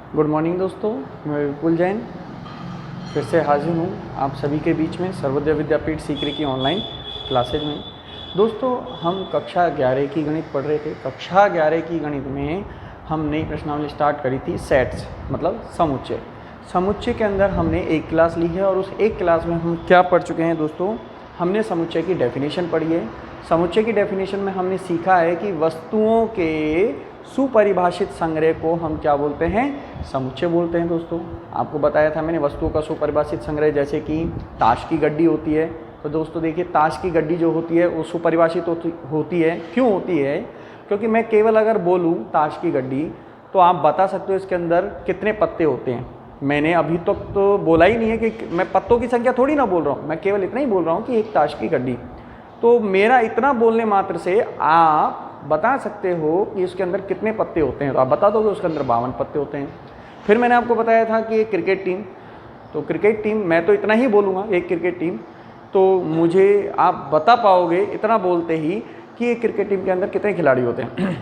Good morning दोस्तों, मैं विपुल जैन फिर से हाजिर हूँ आप सभी के बीच में सर्वोदय विद्यापीठ सीकरी की ऑनलाइन क्लासेज में। दोस्तों, हम कक्षा 11 की गणित पढ़ रहे थे। कक्षा 11 की गणित में हम नई प्रश्नावली स्टार्ट करी थी सेट्स, मतलब समुच्चय। समुच्चय के अंदर हमने एक क्लास ली है और उस एक क्लास में हम क्या पढ़ चुके हैं दोस्तों? हमने समुच्चय की डेफिनेशन पढ़ी है। समुच्चय की डेफिनेशन में हमने सीखा है कि वस्तुओं के सुपरिभाषित संग्रह को हम क्या बोलते हैं? समुच्चय बोलते हैं। दोस्तों, आपको बताया था मैंने वस्तुओं का सुपरिभाषित संग्रह, जैसे कि ताश की गड्डी होती है। तो दोस्तों देखिए, ताश की गड्डी जो होती है वो सुपरिभाषित होती है। क्यों होती है? क्योंकि मैं केवल अगर बोलूँ ताश की गड्डी तो आप बता सकते हो इसके अंदर कितने पत्ते होते हैं। मैंने अभी तक तो बोला ही नहीं है कि मैं पत्तों की संख्या थोड़ी ना बोल रहा हूँ, मैं केवल इतना ही बोल रहा हूँ कि एक ताश की गड्डी। तो मेरा इतना बोलने मात्र से आप बता सकते हो कि इसके अंदर कितने पत्ते होते हैं। तो आप बता दोगे उसके अंदर 52 पत्ते होते हैं। फिर मैंने आपको बताया था कि एक क्रिकेट टीम, तो क्रिकेट टीम मैं तो इतना ही बोलूँगा, एक क्रिकेट टीम, तो मुझे आप बता पाओगे इतना बोलते ही कि एक क्रिकेट टीम के अंदर कितने खिलाड़ी होते हैं।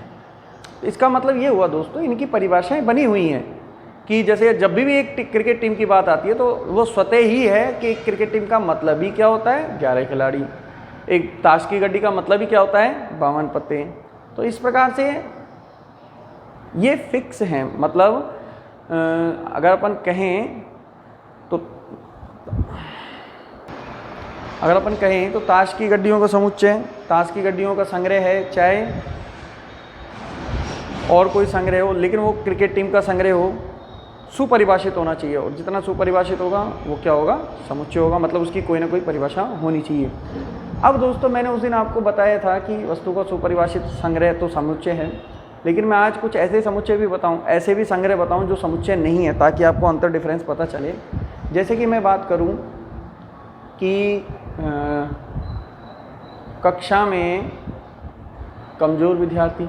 इसका मतलब ये हुआ दोस्तों, इनकी परिभाषाएं बनी हुई हैं कि जैसे जब भी एक क्रिकेट टीम की बात आती है तो वो स्वतः ही है कि एक क्रिकेट टीम का मतलब ही क्या होता है? 11 खिलाड़ी। एक ताश की गड्डी का मतलब ही क्या होता है? 52 पत्ते। तो इस प्रकार से ये फिक्स हैं। मतलब अगर अपन कहें तो ताश की गड्डियों का समुच्चय, ताश की गड्डियों का संग्रह है, चाहे और कोई संग्रह हो, लेकिन वो क्रिकेट टीम का संग्रह हो, सुपरिभाषित होना चाहिए। और जितना सुपरिभाषित होगा वो क्या होगा? समुच्चय होगा। मतलब उसकी कोई ना कोई परिभाषा होनी चाहिए। अब दोस्तों, मैंने उस दिन आपको बताया था कि वस्तु का सुपरिभाषित संग्रह तो समुच्चय है, लेकिन मैं आज कुछ ऐसे समुच्चय भी बताऊं, ऐसे भी संग्रह बताऊं जो समुच्चय नहीं है, ताकि आपको अंतर डिफरेंस पता चले। जैसे कि मैं बात करूं कि कक्षा में कमज़ोर विद्यार्थी।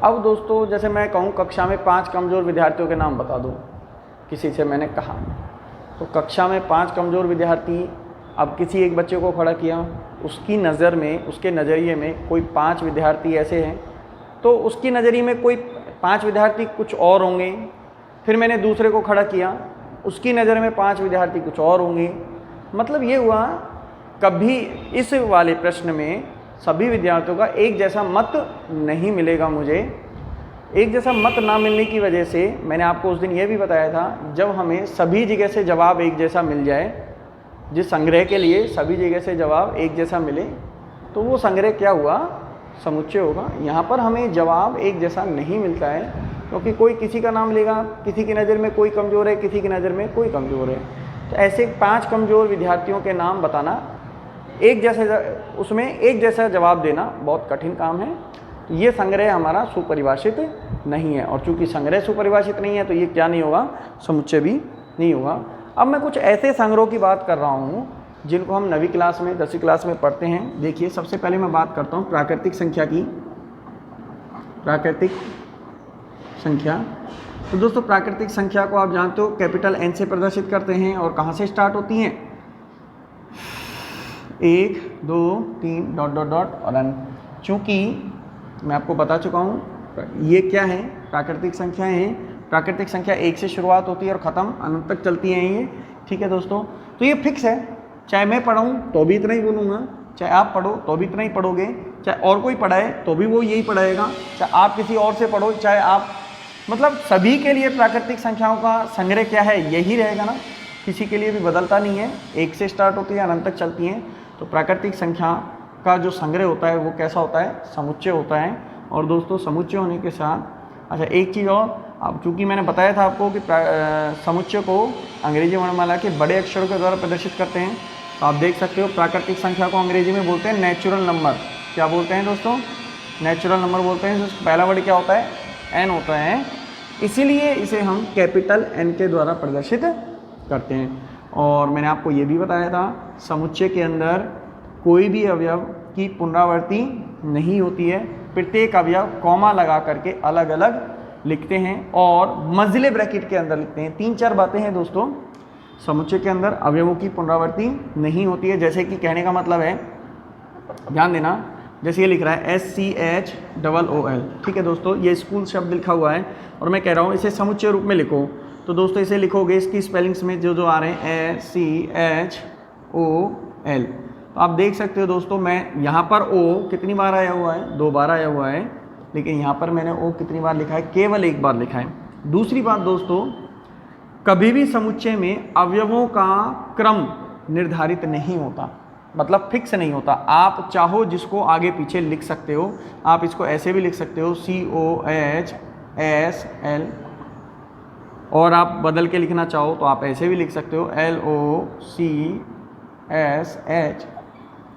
अब दोस्तों, जैसे मैं कहूं कक्षा में 5 कमज़ोर विद्यार्थियों के नाम बता दो, किसी से मैंने कहा, तो कक्षा में 5 कमज़ोर विद्यार्थी, अब किसी एक बच्चे को खड़ा किया, उसकी नज़र में, उसके नज़रिए में कोई 5 विद्यार्थी ऐसे हैं, तो उसकी नज़रिए में कोई 5 विद्यार्थी कुछ और होंगे। फिर मैंने दूसरे को खड़ा किया, उसकी नज़र में 5 विद्यार्थी कुछ और होंगे। मतलब ये हुआ, कभी इस वाले प्रश्न में सभी विद्यार्थियों का एक जैसा मत नहीं मिलेगा। मुझे एक जैसा मत ना मिलने की वजह से मैंने आपको उस दिन ये भी बताया था, जब हमें सभी जगह से जवाब एक जैसा मिल जाए, जिस संग्रह के लिए सभी जगह से जवाब एक जैसा मिले, तो वो संग्रह क्या हुआ? समुच्चय होगा। यहाँ पर हमें जवाब एक जैसा नहीं मिलता है, क्योंकि कोई किसी का नाम लेगा, किसी की नज़र में कोई कमज़ोर है, किसी की नज़र में कोई कमज़ोर है। तो ऐसे 5 कमज़ोर विद्यार्थियों के नाम बताना, एक जैसे उसमें एक जैसा जवाब देना बहुत कठिन काम है। ये संग्रह हमारा सुपरिभाषित नहीं है, और चूँकि संग्रह सुपरिभाषित नहीं है तो ये क्या नहीं होगा? समुच्चय भी नहीं होगा। अब मैं कुछ ऐसे संग्रहों की बात कर रहा हूँ जिनको हम 9वीं क्लास में, 10वीं क्लास में पढ़ते हैं। देखिए, सबसे पहले मैं बात करता हूँ प्राकृतिक संख्या की। प्राकृतिक संख्या, तो दोस्तों प्राकृतिक संख्या को आप जानते हो कैपिटल N से प्रदर्शित करते हैं, और कहाँ से स्टार्ट होती हैं? 1 2 3 डॉट डॉट डॉट और n। चूँकि मैं आपको बता चुका हूँ ये क्या है? प्राकृतिक संख्या है। प्राकृतिक संख्या 1 से शुरुआत होती है और ख़त्म अनंत तक चलती हैं ये। ठीक है दोस्तों, तो ये फिक्स है। चाहे मैं पढ़ाऊँ तो भी इतना ही बोलूँगा, चाहे आप पढ़ो तो भी इतना ही पढ़ोगे, चाहे और कोई पढ़ाए तो भी वो यही पढ़ाएगा, चाहे आप किसी और से पढ़ो, चाहे आप, मतलब सभी के लिए प्राकृतिक संख्याओं का संग्रह क्या है? यही रहेगा ना, किसी के लिए भी बदलता नहीं है। 1 से स्टार्ट होती है, अनंत तक चलती हैं। तो प्राकृतिक संख्या का जो संग्रह होता है वो कैसा होता है? समुच्चय होता है। और दोस्तों, समुच्चय होने के साथ, अच्छा एक चीज़ और, अब चूँकि मैंने बताया था आपको कि समुच्चय को अंग्रेजी वर्णमाला के बड़े अक्षरों के द्वारा प्रदर्शित करते हैं, तो आप देख सकते हो प्राकृतिक संख्या को अंग्रेजी में बोलते हैं नेचुरल नंबर। क्या बोलते हैं दोस्तों? नेचुरल नंबर बोलते हैं। पहला वर्ड क्या होता है? n होता है, इसीलिए इसे हम कैपिटल N के द्वारा प्रदर्शित करते हैं। और मैंने आपको ये भी बताया था, समुच्चय के अंदर कोई भी अवयव की पुनरावृत्ति नहीं होती है। प्रत्येक अवयव कॉमा लगा करके अलग अलग लिखते हैं और मंजिले ब्रैकेट के अंदर लिखते हैं। 3-4 बातें हैं दोस्तों। समुच्चय के अंदर अवयवों की पुनरावृत्ति नहीं होती है। जैसे कि कहने का मतलब है, ध्यान देना, जैसे ये लिख रहा है SCHOOL, ठीक है दोस्तों, ये स्कूल शब्द लिखा हुआ है और मैं कह रहा हूँ इसे समुच्चय रूप में लिखो। तो दोस्तों इसे लिखोगे, इसकी स्पेलिंग्स में जो जो आ रहे हैं SCHOL। तो आप देख सकते हो दोस्तों, मैं यहाँ पर O कितनी बार आया हुआ है, 2 बार आया हुआ है, लेकिन यहाँ पर मैंने O कितनी बार लिखा है, केवल 1 बार लिखा है। दूसरी बात दोस्तों, कभी भी समुच्चय में अवयवों का क्रम निर्धारित नहीं होता, मतलब फिक्स नहीं होता। आप चाहो जिसको आगे पीछे लिख सकते हो, आप इसको ऐसे भी लिख सकते हो COHSL, और आप बदल के लिखना चाहो तो आप ऐसे भी लिख सकते हो LOCSH,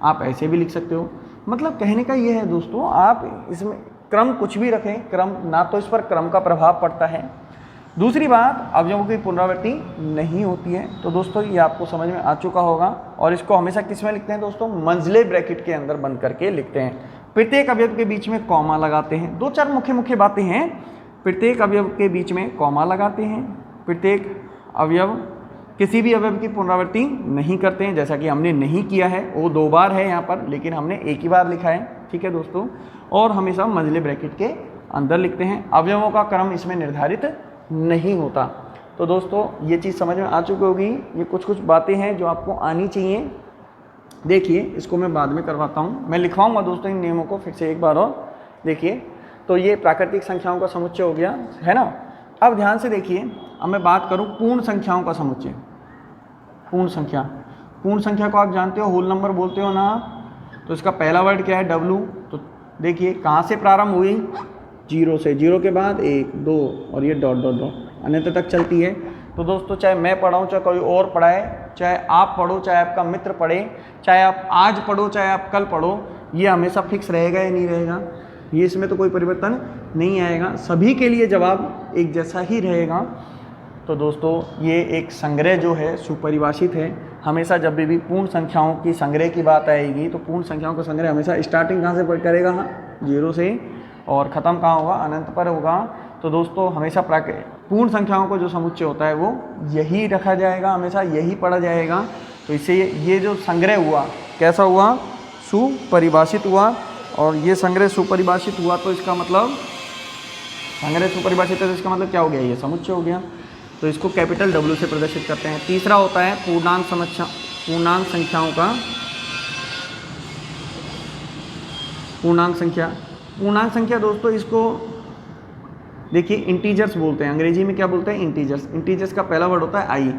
आप ऐसे भी लिख सकते हो। मतलब कहने का ये है दोस्तों, आप इसमें क्रम कुछ भी रखें, क्रम ना तो इस पर क्रम का प्रभाव पड़ता है। दूसरी बात, अवयवों की पुनरावृत्ति नहीं होती है। तो दोस्तों ये आपको समझ में आ चुका होगा, और इसको हमेशा किस में लिखते हैं दोस्तों, मंझले ब्रैकेट के अंदर बंद करके लिखते हैं। प्रत्येक अवयव के बीच में कॉमा लगाते हैं। 2-4 मुख्य बातें हैं। प्रत्येक अवयव के बीच में कॉमा लगाते हैं, प्रत्येक अवयव, किसी भी अवयव की पुनरावृत्ति नहीं करते हैं, जैसा कि हमने नहीं किया है। वो 2 बार है यहाँ पर, लेकिन हमने 1 ही बार लिखा है, ठीक है दोस्तों। और हमेशा मंझले ब्रैकेट के अंदर लिखते हैं। अवयवों का क्रम इसमें निर्धारित नहीं होता। तो दोस्तों ये चीज़ समझ में आ चुकी होगी। ये कुछ बातें हैं जो आपको आनी चाहिए। देखिए, इसको मैं बाद में करवाता हूँ, मैं लिखवाऊंगा दोस्तों इन नियमों को फिर से एक बार और। देखिए, तो ये प्राकृतिक संख्याओं का समुच्चय हो गया, है ना। अब ध्यान से देखिए, अब मैं बात करूँ पूर्ण संख्याओं का समुच्चय। पूर्ण संख्या को आप जानते हो, होल नंबर बोलते हो ना। तो इसका पहला वर्ड क्या है, W। तो देखिए कहाँ से प्रारंभ हुई, 0 से, 0 के बाद 1 2 और ये डॉट डॉट डॉट अनंत तक चलती है। तो दोस्तों चाहे मैं पढ़ाऊँ, चाहे कोई और पढ़ाए, चाहे आप पढ़ो, चाहे आपका मित्र पढ़े, चाहे आप आज पढ़ो, चाहे आप कल पढ़ो, ये हमेशा फिक्स रहेगा या नहीं रहेगा, ये इसमें तो कोई परिवर्तन नहीं आएगा। सभी के लिए जवाब एक जैसा ही रहेगा। तो दोस्तों ये एक संग्रह जो है सुपरिभाषित है। हमेशा जब भी पूर्ण संख्याओं की संग्रह की बात आएगी तो पूर्ण संख्याओं का संग्रह हमेशा स्टार्टिंग कहाँ से करेगा, 0 से, और ख़त्म कहाँ होगा, अनंत पर होगा। तो दोस्तों हमेशा पूर्ण संख्याओं को जो समुच्चय होता है वो यही रखा जाएगा, हमेशा यही पढ़ा जाएगा। तो इससे ये जो संग्रह हुआ कैसा हुआ, सुपरिभाषित हुआ। और ये संग्रह सुपरिभाषित हुआ तो इसका मतलब, संग्रह सुपरिभाषित है तो इसका मतलब क्या हो गया, ये समुच्चय हो गया। तो इसको कैपिटल W से प्रदर्शित करते हैं। तीसरा होता है पूर्णांक संख्याओं का पूर्णांक संख्या दोस्तों, इसको देखिए इंटीजर्स बोलते हैं, अंग्रेजी में क्या बोलते हैं, इंटीजर्स। इंटीजर्स का पहला वर्ड होता है आई,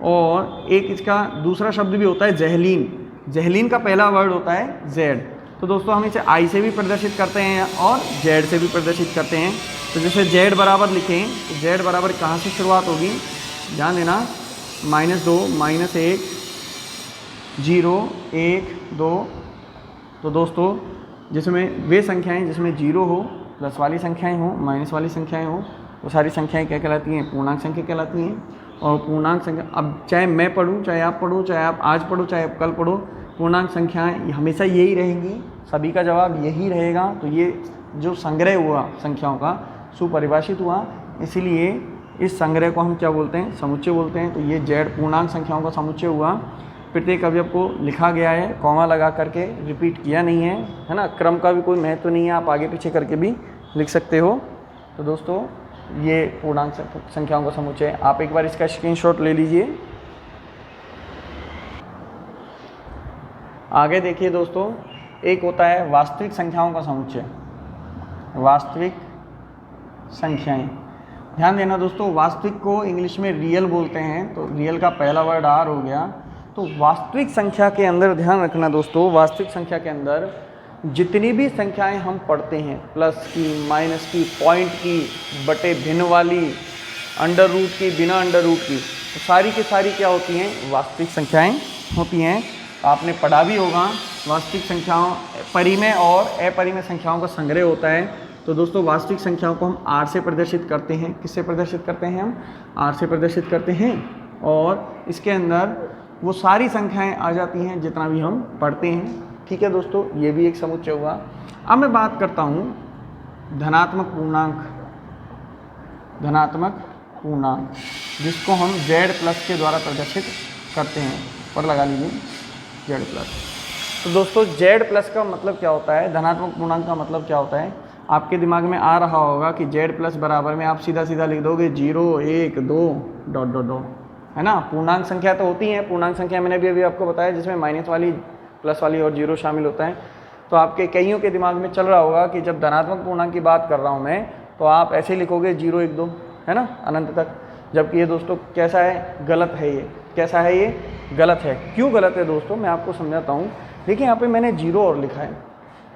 और एक इसका दूसरा शब्द भी होता है जहलीन। जहलीन का पहला वर्ड होता है जेड। तो दोस्तों हम इसे आई से भी प्रदर्शित करते हैं और जेड से भी प्रदर्शित करते हैं। तो जैसे जेड बराबर लिखें तो जेड बराबर कहाँ से शुरुआत होगी, ध्यान देना, -2 -1 0 1 2। तो दोस्तों जिसमें वे संख्याएं जिसमें 0 हो, प्लस वाली संख्याएं हो, माइनस वाली संख्याएं हो, वो सारी संख्याएं क्या कहलाती हैं, पूर्णांक संख्या कहलाती हैं। और पूर्णांक संख्या, अब चाहे मैं पढ़ूँ, चाहे आप पढ़ो, चाहे आप आज पढ़ो, चाहे आप कल पढ़ो, पूर्णांक संख्याएं हमेशा यही रहेंगी, सभी का जवाब यही रहेगा। तो ये जो संग्रह हुआ संख्याओं का सुपरिभाषित हुआ, इसीलिए इस संग्रह को हम क्या बोलते हैं, समुच्चय बोलते हैं। तो ये जेड पूर्णांक संख्याओं का समुच्चय हुआ। प्रत्येक अवयव को लिखा गया है, कॉमा लगा करके, रिपीट किया नहीं है ना। क्रम का भी कोई महत्व नहीं है, आप आगे पीछे करके भी लिख सकते हो। तो दोस्तों ये पूर्णांक संख्याओं का समुच्चय, आप एक बार इसका स्क्रीनशॉट ले लीजिए। आगे देखिए दोस्तों, एक होता है वास्तविक संख्याओं का समुच्चय। वास्तविक संख्याएं, ध्यान देना दोस्तों, वास्तविक को इंग्लिश में रियल बोलते हैं। तो रियल का पहला वर्ड आर हो गया। तो वास्तविक संख्या के अंदर ध्यान रखना दोस्तों, वास्तविक संख्या के अंदर जितनी भी संख्याएं हम पढ़ते हैं, प्लस की, माइनस की, पॉइंट की, बटे भिन्न वाली, अंडर रूट की, बिना अंडर रूट की, तो सारी की सारी क्या होती हैं, वास्तविक संख्याएं होती हैं। आपने पढ़ा भी होगा, वास्तविक संख्याओं, परिमेय और अपरिमेय संख्याओं का संग्रह होता है। तो दोस्तों वास्तविक संख्याओं को हम आर से प्रदर्शित करते हैं। किससे प्रदर्शित करते हैं, हम आर से प्रदर्शित करते हैं। और इसके अंदर वो सारी संख्याएं आ जाती हैं जितना भी हम पढ़ते हैं। ठीक है दोस्तों, ये भी एक समुच्चय हुआ। अब मैं बात करता हूँ धनात्मक पूर्णांक, जिसको हम z प्लस के द्वारा प्रदर्शित करते हैं। पर लगा लीजिए z प्लस। तो दोस्तों z प्लस का मतलब क्या होता है, धनात्मक पूर्णांक का मतलब क्या होता है, आपके दिमाग में आ रहा होगा कि z प्लस बराबर में आप सीधा सीधा लिख दोगे 0 1 2 डॉट डॉट डॉट, है ना। पूर्णांक संख्या तो होती है, पूर्णांक संख्या मैंने भी अभी आपको बताया जिसमें माइनस वाली, प्लस वाली और 0 शामिल होता है। तो आपके कईयों के दिमाग में चल रहा होगा कि जब धनात्मक पूर्णांक की बात कर रहा हूँ मैं, तो आप ऐसे लिखोगे 0 1 2, है ना, अनंत तक। जबकि ये दोस्तों कैसा है, गलत है। ये कैसा है, ये गलत है। क्यों गलत है दोस्तों, मैं आपको समझाता हूँ। देखिए यहाँ पे मैंने 0 और लिखा है।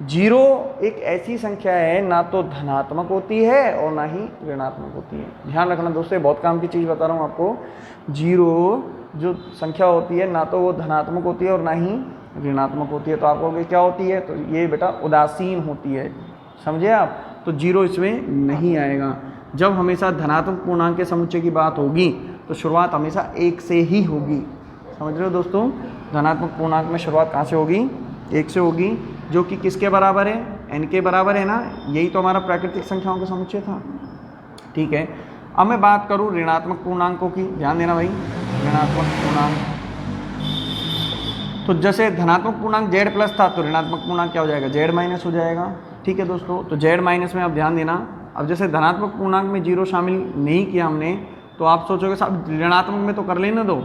0 एक ऐसी संख्या है ना तो धनात्मक होती है और ना ही ऋणात्मक होती है। ध्यान रखना दोस्तों, बहुत काम की चीज़ बता रहा हूँ आपको। 0 जो संख्या होती है ना तो वो धनात्मक होती है और ना ही ऋणात्मक होती है। तो आप कहोगे क्या होती है, तो ये बेटा उदासीन होती है, समझे आप। तो 0 इसमें नहीं आएगा। जब हमेशा धनात्मक पूर्णांक के समुच्चय की बात होगी तो शुरुआत हमेशा 1 से ही होगी, समझ रहे हो दोस्तों। धनात्मक पूर्णांक में शुरुआत कहाँ से होगी, 1 से होगी, जो कि किसके बराबर है, n के बराबर है ना। यही तो हमारा प्राकृतिक संख्याओं का समुच्चय था, ठीक है। अब मैं बात करूँ ऋणात्मक पूर्णांकों की, ध्यान देना भाई। ऋणात्मक पूर्णांक, तो जैसे धनात्मक पूर्णांक z प्लस था तो ऋणात्मक पूर्णांक क्या हो जाएगा, z माइनस हो जाएगा, ठीक है दोस्तों। तो z माइनस में आप ध्यान देना। अब जैसे धनात्मक पूर्णांक में 0 शामिल नहीं किया हमने, तो आप सोचोगे साहब ऋणात्मक में तो कर लेने दो,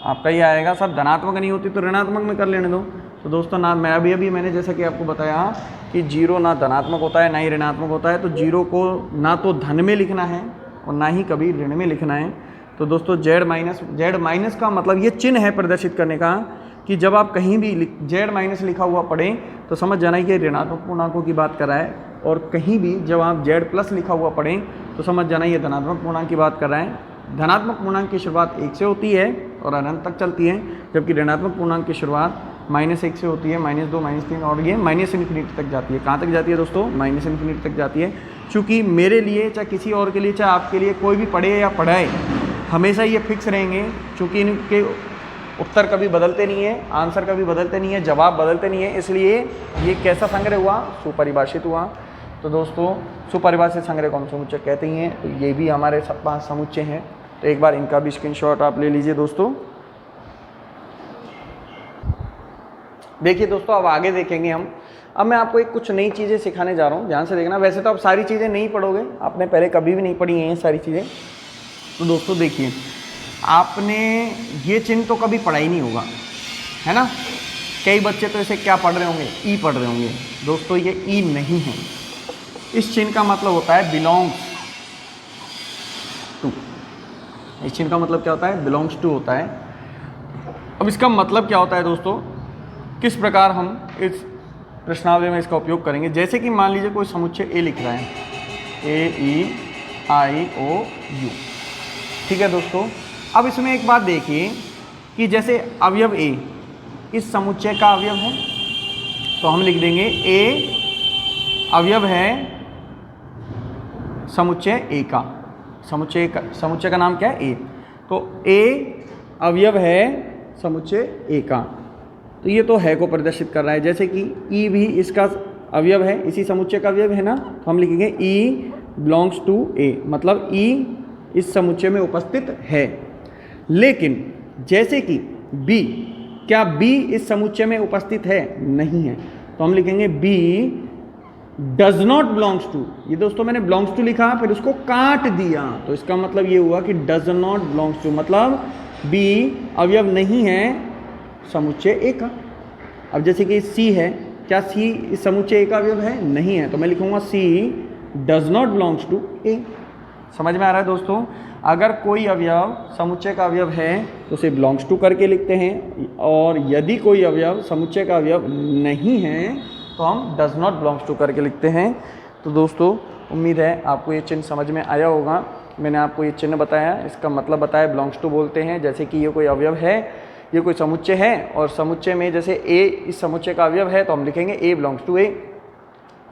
आपका ये आएगा साहब धनात्मक नहीं होती तो ऋणात्मक में कर लेने दो। तो दोस्तों ना, मैं अभी मैंने जैसा कि आपको बताया कि 0 ना धनात्मक होता है ना ही ऋणात्मक होता है। तो 0 को ना तो धन में लिखना है और ना ही कभी ऋण में लिखना है। तो दोस्तों z माइनस का मतलब ये चिन्ह है प्रदर्शित करने का कि जब आप कहीं भी z माइनस लिखा हुआ पढ़ें तो समझ जाना कि ऋणात्मक पूर्णांकों की बात कर रहा है, और कहीं भी जब आप z प्लस लिखा हुआ पढ़ें तो समझ जाना ये धनात्मक पूर्णांक की बात कर रहा है। धनात्मक पूर्णांक की शुरुआत 1 से होती है और अनंत तक चलती है, जबकि ऋणात्मक पूर्णांक की शुरुआत -1 से होती है, -2 -3 और ये -इन्फिनिटी तक जाती है। कहाँ तक जाती है दोस्तों, -इन्फिनिटी तक जाती है। चूँकि मेरे लिए चाहे किसी और के लिए चाहे आपके लिए, कोई भी पढ़े या पढ़ाए, हमेशा ये फिक्स रहेंगे। चूँकि इनके उत्तर कभी बदलते नहीं है, आंसर कभी बदलते नहीं है, जवाब बदलते नहीं है, इसलिए ये कैसा संग्रह हुआ, सुपरिभाषित हुआ। तो दोस्तों सुपरिभाषित संग्रह को हम समुच्चय कहते ही हैं। तो ये भी हमारे पास समुच्चय हैं। तो एक बार इनका भी स्क्रीनशॉट आप ले लीजिए दोस्तों। देखिए दोस्तों, अब आगे देखेंगे हम। अब मैं आपको एक कुछ नई चीज़ें सिखाने जा रहा हूँ, ध्यान से देखना। वैसे तो आप सारी चीज़ें नहीं पढ़ोगे, आपने पहले कभी भी नहीं पढ़ी हैं ये सारी चीज़ें। तो दोस्तों देखिए, आपने ये चिन्ह तो कभी पढ़ा ही नहीं होगा, है ना। कई बच्चे तो इसे क्या पढ़ रहे होंगे, ई पढ़ रहे होंगे। दोस्तों ये ई नहीं है। इस चिन्ह का मतलब होता है बिलोंग्स टू। इस चिन्ह का मतलब क्या होता है, बिलोंग्स टू होता है। अब इसका मतलब क्या होता है दोस्तों, किस प्रकार हम इस प्रश्नावली में इसका उपयोग करेंगे। जैसे कि मान लीजिए कोई समुच्चय ए लिख रहा है, AEIOU, ठीक है दोस्तों। अब इसमें एक बात देखिए कि जैसे अवयव ए इस समुच्चय का अवयव है, तो हम लिख देंगे ए अवयव है समुच्चय ए का। समुच्चय का नाम क्या है, ए। तो ए अवयव है समुच्चय ए का। तो ये तो है को प्रदर्शित कर रहा है। जैसे कि ई भी इसका अवयव है, इसी समुच्चय का अवयव है ना, तो हम लिखेंगे ई बिलोंग्स टू ए, मतलब ई इस समुच्चय में उपस्थित है। लेकिन जैसे कि बी, क्या बी इस समुच्चय में उपस्थित है, नहीं है, तो हम लिखेंगे B does not belongs to. ये दोस्तों मैंने बिलोंग्स टू लिखा, फिर उसको काट दिया, तो इसका मतलब ये हुआ कि डज नॉट बिलोंग्स टू, मतलब बी अवयव नहीं है समुच्चय ए का। अब जैसे कि सी है, क्या सी इस समुच्चय ए का अवयव है, नहीं है, तो मैं लिखूंगा सी डज नॉट बिलोंग्स टू ए। समझ में आ रहा है दोस्तों। अगर कोई अवयव समुच्चय का अवयव है तो उसे बिलोंग्स टू करके लिखते हैं, और यदि कोई अवयव समुच्चय का अवयव नहीं है तो हम डज नॉट बिलोंग्स टू करके लिखते हैं। तो दोस्तों उम्मीद है आपको ये चिन्ह समझ में आया होगा। मैंने आपको ये चिन्ह बताया, इसका मतलब बताया, बिलोंग्स टू बोलते हैं। जैसे कि ये कोई अवयव है, ये कोई समुच्चय है, और समुच्चय में जैसे ए इस समुच्चय का अवयव है तो हम लिखेंगे ए बिलोंग्स टू ए।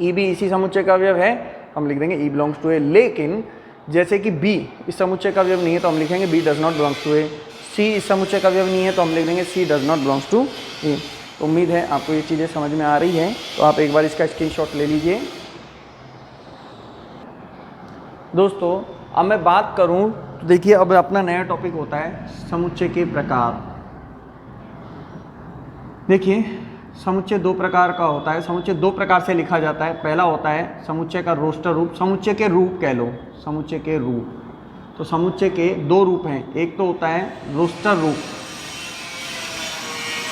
ई भी इसी समुच्चय का अवयव है, हम लिख देंगे ई बिलोंग्स टू ए। लेकिन जैसे कि बी इस समुच्चय का अवयव नहीं है तो हम लिखेंगे B does not belongs to A. C इस समुच्चय का अवयव नहीं है तो हम लिख देंगे सी डज नॉट बिलोंग्स टू ए। उम्मीद है आपको ये चीज़ें समझ में आ रही हैं। तो आप एक बार इसका स्क्रीनशॉट ले लीजिए दोस्तों। अब मैं बात करूं तो देखिए, अब अपना नया टॉपिक होता है समुच्चय के प्रकार। देखिए समुच्चय दो प्रकार का होता है, समुच्चय दो प्रकार से लिखा जाता है। पहला होता है समुच्चय का रोस्टर रूप, समुच्चय के रूप कह लो, समुच्चय के रूप। तो समुच्चय के दो रूप हैं, एक तो होता है रोस्टर रूप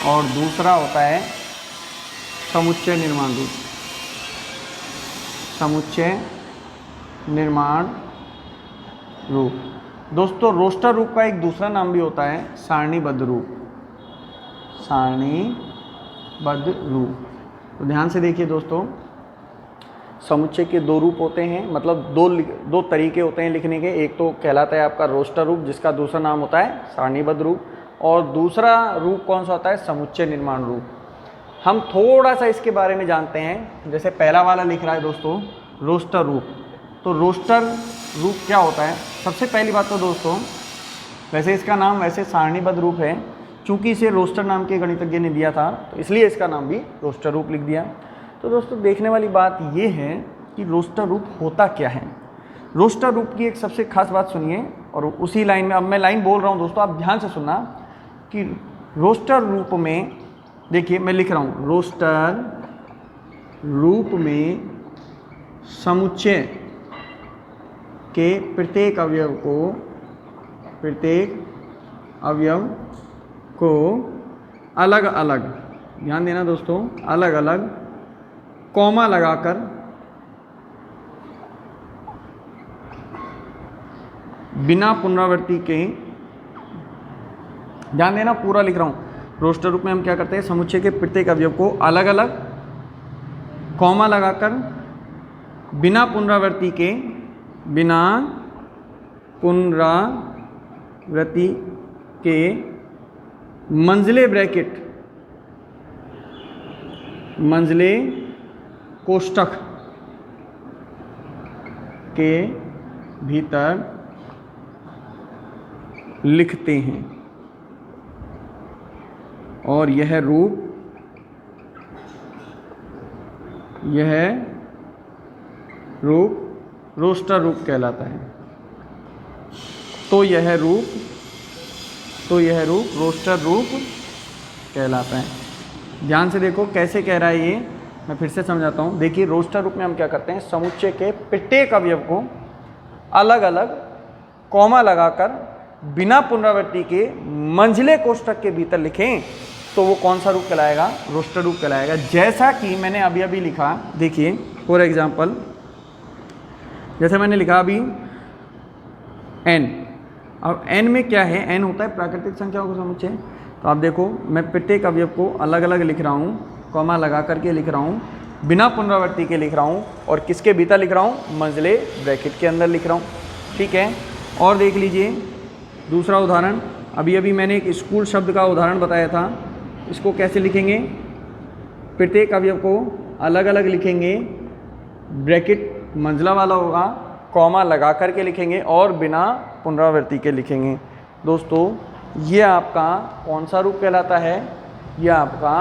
और दूसरा होता है समुच्चय निर्माण रूप। समुच्चय निर्माण रूप। दोस्तों रोस्टर रूप का एक दूसरा नाम भी होता है सारणीबद्ध रूप। सारणीबद्ध रूप। तो ध्यान से देखिए दोस्तों, समुच्चय के दो रूप होते हैं, मतलब दो तरीके होते हैं लिखने के। एक तो कहलाता है आपका रोस्टर रूप, जिसका दूसरा नाम होता है सारणीबद्ध रूप, और दूसरा रूप कौन सा होता है, समुच्चय निर्माण रूप। हम थोड़ा सा इसके बारे में जानते हैं। जैसे पहला वाला लिख रहा है दोस्तों रोस्टर रूप, तो रोस्टर रूप क्या होता है। सबसे पहली बात तो दोस्तों, वैसे इसका नाम वैसे सारणीबद्ध रूप है, चूंकि इसे रोस्टर नाम के गणितज्ञ ने दिया था तो इसलिए इसका नाम भी रोस्टर रूप लिख दिया। तो दोस्तों देखने वाली बात ये है कि रोस्टर रूप होता क्या है। रोस्टर रूप की एक सबसे खास बात सुनिए, और उसी लाइन में अब मैं लाइन बोल रहा हूँ दोस्तों, आप ध्यान से सुनना कि रोस्टर रूप में, देखिए मैं लिख रहा हूँ, रोस्टर रूप में समुच्चय के प्रत्येक अवयव को अलग अलग, ध्यान देना दोस्तों, अलग अलग कॉमा लगाकर बिना पुनरावृत्ति के, ध्यान देना पूरा लिख रहा हूँ, रोस्टर रूप में हम क्या करते हैं, समुच्चय के प्रत्येक अवयव को अलग अलग कॉमा लगाकर बिना पुनरावृत्ति के मंझले ब्रैकेट, मंझले कोष्ठक के भीतर लिखते हैं, और यह रूप रोस्टर रूप कहलाता है। तो यह रूप रोस्टर रूप कहलाता है। ध्यान से देखो कैसे कह रहा है ये, मैं फिर से समझाता हूँ। देखिए रोस्टर रूप में हम क्या करते हैं, समुच्चय के प्रत्येक अवयव को अलग अलग कॉमा लगाकर बिना पुनरावृत्ति के मंझले कोष्ठक के भीतर लिखें तो वो कौन सा रूप कहलाएगा, रोस्टर रूप कहलाएगा। जैसा कि मैंने अभी अभी लिखा, देखिए फॉर एग्जाम्पल, जैसे मैंने लिखा अभी n, अब n में क्या है, n होता है प्राकृतिक संख्याओं का समुच्चय। तो आप देखो मैं प्रत्येक अवयव को अलग अलग लिख रहा हूँ, कॉमा लगा करके लिख रहा हूँ, बिना पुनरावृत्ति के लिख रहा हूँ, और किसके भीतर लिख रहा हूँ, मंझले ब्रैकेट के अंदर लिख रहा हूँ। ठीक है, और देख लीजिए दूसरा उदाहरण, अभी अभी मैंने एक स्कूल शब्द का उदाहरण बताया था। इसको कैसे लिखेंगे, प्रत्येक अवयव को अलग अलग लिखेंगे, ब्रैकेट मंझला वाला होगा, कॉमा लगा करके लिखेंगे और बिना पुनरावृत्ति के लिखेंगे। दोस्तों ये आपका कौन सा रूप कहलाता है, यह आपका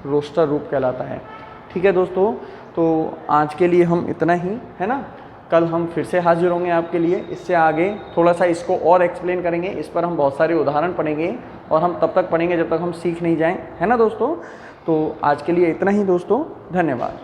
रोस्टर रूप कहलाता है। ठीक है दोस्तों, तो आज के लिए हम इतना ही, है ना। कल हम फिर से हाजिर होंगे आपके लिए। इससे आगे थोड़ा सा इसको और एक्सप्लेन करेंगे, इस पर हम बहुत सारे उदाहरण पढ़ेंगे, और हम तब तक पढ़ेंगे जब तक हम सीख नहीं जाएं, है ना दोस्तों। तो आज के लिए इतना ही दोस्तों, धन्यवाद।